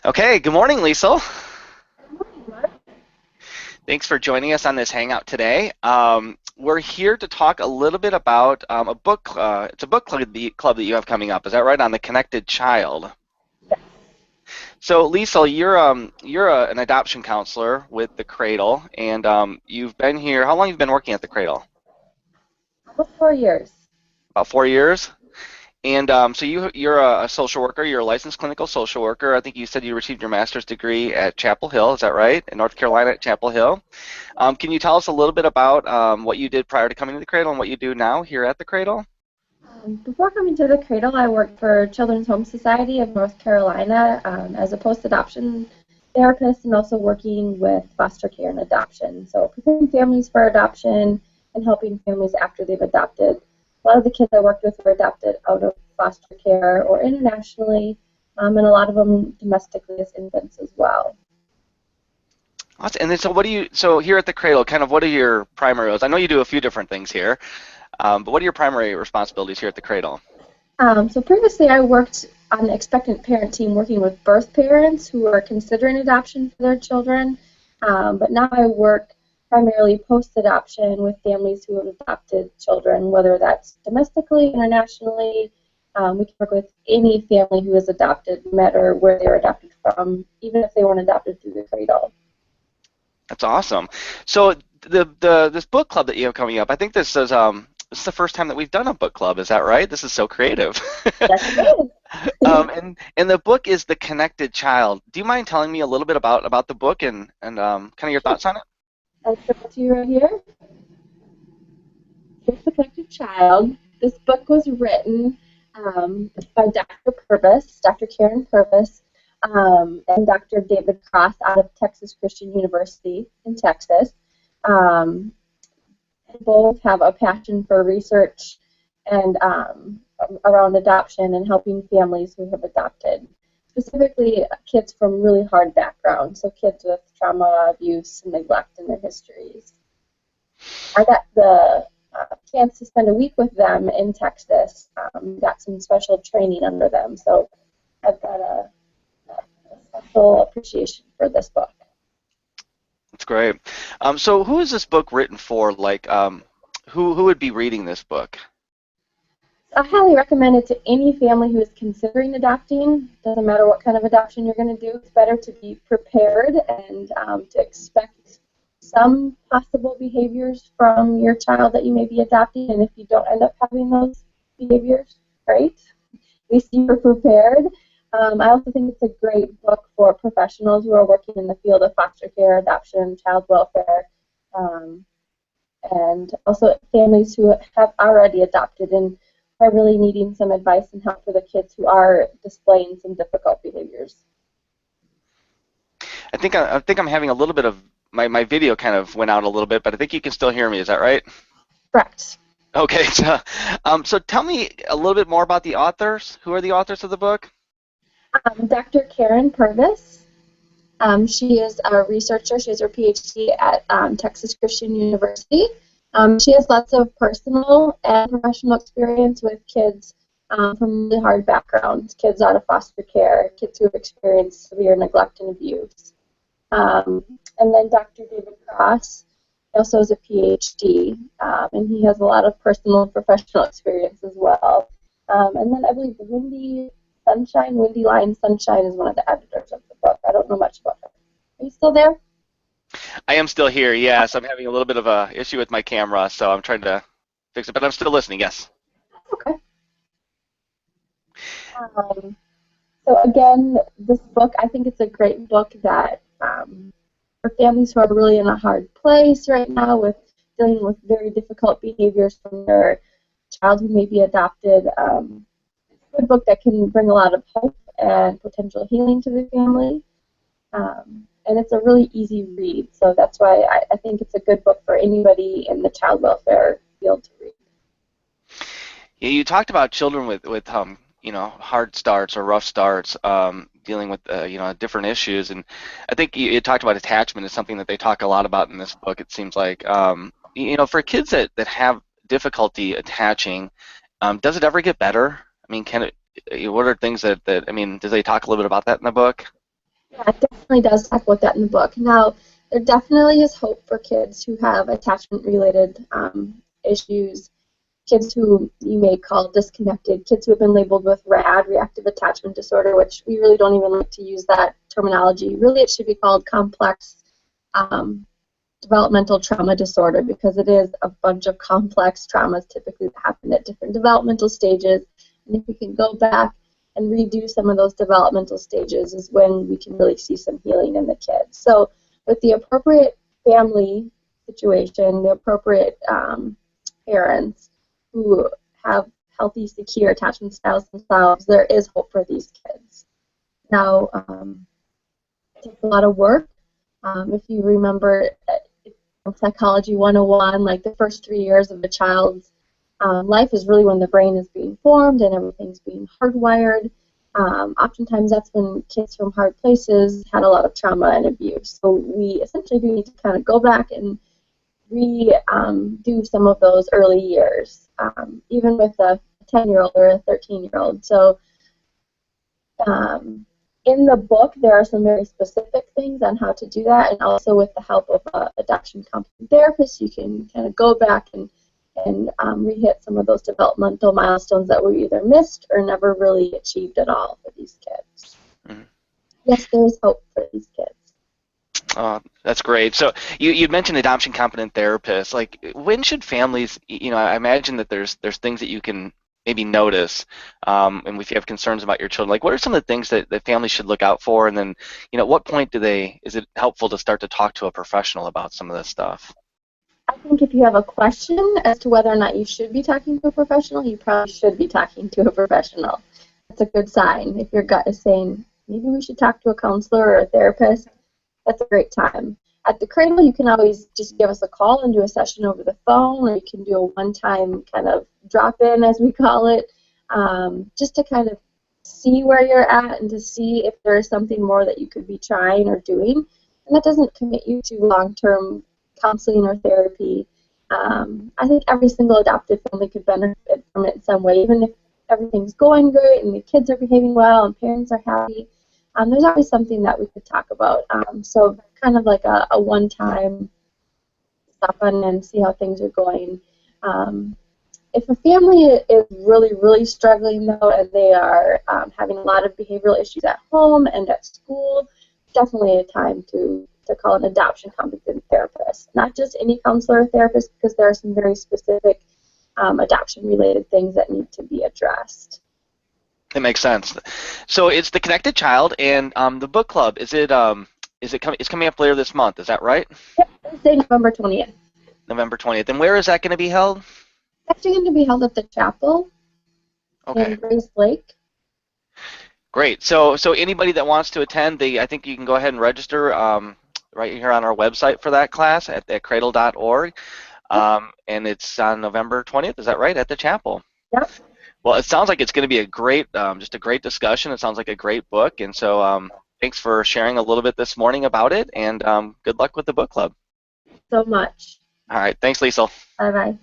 Okay, good morning, Liesel. Thanks for joining us on this hangout today. We're here to talk a little bit about a book. It's a book club that you have coming up. Is that right? On the Connected Child. So, Liesel, you're an adoption counselor with the Cradle, and you've been here. How long have you been working at the Cradle? Almost 4 years. About 4 years. And so you're a social worker. You're a licensed clinical social worker. I think you said you received your master's degree at Chapel Hill. Is that right? In North Carolina at Chapel Hill. Can you tell us a little bit about what you did prior to coming to the Cradle and what you do now here at the Cradle? Before coming to the Cradle, I worked for Children's Home Society of North Carolina as a post-adoption therapist and also working with foster care and adoption. So preparing families for adoption and helping families after they've adopted. A lot of the kids I worked with were adopted out of foster care or internationally, and a lot of them domestically as infants as well. Awesome. And then so here at the Cradle, kind of what are your primary roles? I know you do a few different things here, but what are your primary responsibilities here at the Cradle? So previously I worked on the expectant parent team working with birth parents who are considering adoption for their children, but now I work primarily post-adoption with families who have adopted children, whether that's domestically, internationally. We can work with any family who is adopted, no matter where they were adopted from, even if they weren't adopted through the Cradle. That's awesome. So this book club that you have coming up, I think this is the first time that we've done a book club. Is that right? This is so creative. Yes, it is. And the book is The Connected Child. Do you mind telling me a little bit about the book and kind of your thoughts on it? I'll show it to you right here. Here's The Connected Child. This book was written by Dr. Purvis, Dr. Karen Purvis, and Dr. David Cross out of Texas Christian University in Texas. Both have a passion for research and around adoption and helping families who have adopted, specifically kids from really hard backgrounds, so kids with trauma, abuse, and neglect in their histories. I got the chance to spend a week with them in Texas, got some special training under them, so I've got a special appreciation for this book. That's great. So who is this book written for? Like, who would be reading this book? I highly recommend it to any family who is considering adopting. Doesn't matter what kind of adoption you're going to do. It's better to be prepared and to expect some possible behaviors from your child that you may be adopting. And if you don't end up having those behaviors, great. At least you were prepared. I also think it's a great book for professionals who are working in the field of foster care, adoption, child welfare, and also families who have already adopted and are really needing some advice and help for the kids who are displaying some difficult behaviors. I think I'm having a little bit of my video kind of went out a little bit, but I think you can still hear me. Is that right? Correct. Okay. So tell me a little bit more about the authors. Who are the authors of the book? Dr. Karen Purvis. She is a researcher. She has her PhD at Texas Christian University. She has lots of personal and professional experience with kids from really hard backgrounds, kids out of foster care, kids who have experienced severe neglect and abuse. And then Dr. David Cross also has a PhD, and he has a lot of personal and professional experience as well. And then I believe Wendy Line Sunshine is one of the editors of the book. I don't know much about her. Are you still there? I am still here. Yes, I'm having a little bit of a issue with my camera, so I'm trying to fix it, but I'm still listening. Yes. Okay. So again, this book, I think it's a great book that for families who are really in a hard place right now with dealing with very difficult behaviors from their child who may be adopted, it's a good book that can bring a lot of hope and potential healing to the family. And it's a really easy read, so that's why I think it's a good book for anybody in the child welfare field to read. Yeah, you talked about children with hard starts or rough starts, dealing with different issues, and I think you talked about attachment is something that they talk a lot about in this book. It seems like for kids that have difficulty attaching, does it ever get better? I mean, can it? What are things that I mean? Do they talk a little bit about that in the book? Yeah, it definitely does talk about that in the book. Now, there definitely is hope for kids who have attachment-related issues, kids who you may call disconnected, kids who have been labeled with RAD, reactive attachment disorder, which we really don't even like to use that terminology. Really, it should be called complex developmental trauma disorder, because it is a bunch of complex traumas typically that happen at different developmental stages. And if we can go back and redo some of those developmental stages is when we can really see some healing in the kids. So with the appropriate family situation, the appropriate parents who have healthy, secure attachment styles themselves, there is hope for these kids. Now, it takes a lot of work. If you remember Psychology 101, like the first 3 years of a child's life is really when the brain is being formed and everything's being hardwired. Oftentimes that's when kids from hard places had a lot of trauma and abuse. So we essentially do need to kind of go back and do some of those early years, even with a 10-year-old or a 13-year-old. So in the book, there are some very specific things on how to do that, and also with the help of an adoption competent therapist, you can kind of go back and re-hit some of those developmental milestones that were either missed or never really achieved at all for these kids. Mm-hmm. Yes, there is hope for these kids. Oh, that's great. So you mentioned adoption competent therapists. Like, when should families, I imagine that there's things that you can maybe notice, and if you have concerns about your children, like what are some of the things that families should look out for, and then, at what point is it helpful to start to talk to a professional about some of this stuff? I think if you have a question as to whether or not you should be talking to a professional, you probably should be talking to a professional. That's a good sign. If your gut is saying, maybe we should talk to a counselor or a therapist, that's a great time. At the Cradle, you can always just give us a call and do a session over the phone, or you can do a one-time kind of drop-in, as we call it, just to kind of see where you're at and to see if there is something more that you could be trying or doing. And that doesn't commit you to long-term counseling or therapy. I think every single adoptive family could benefit from it in some way, even if everything's going great and the kids are behaving well and parents are happy. There's always something that we could talk about. So kind of like a one-time stop on and see how things are going. If a family is really, really struggling, though, and they are having a lot of behavioral issues at home and at school, definitely a time to call an adoption competent therapist. Not just any counselor or therapist, because there are some very specific adoption-related things that need to be addressed. It makes sense. So it's The Connected Child, and the book club, it's coming up later this month, is that right? Yep, Thursday, November 20th. November 20th. And where is that going to be held? It's actually going to be held at the chapel in Grace Lake. Great. So anybody that wants to attend, I think you can go ahead and register right here on our website for that class at cradle.org. And it's on November 20th, is that right, at the chapel? Yep. Well, it sounds like it's going to be a great, just a great discussion. It sounds like a great book, and so thanks for sharing a little bit this morning about it, and good luck with the book club. So much. All right, thanks, Liesl. Bye-bye.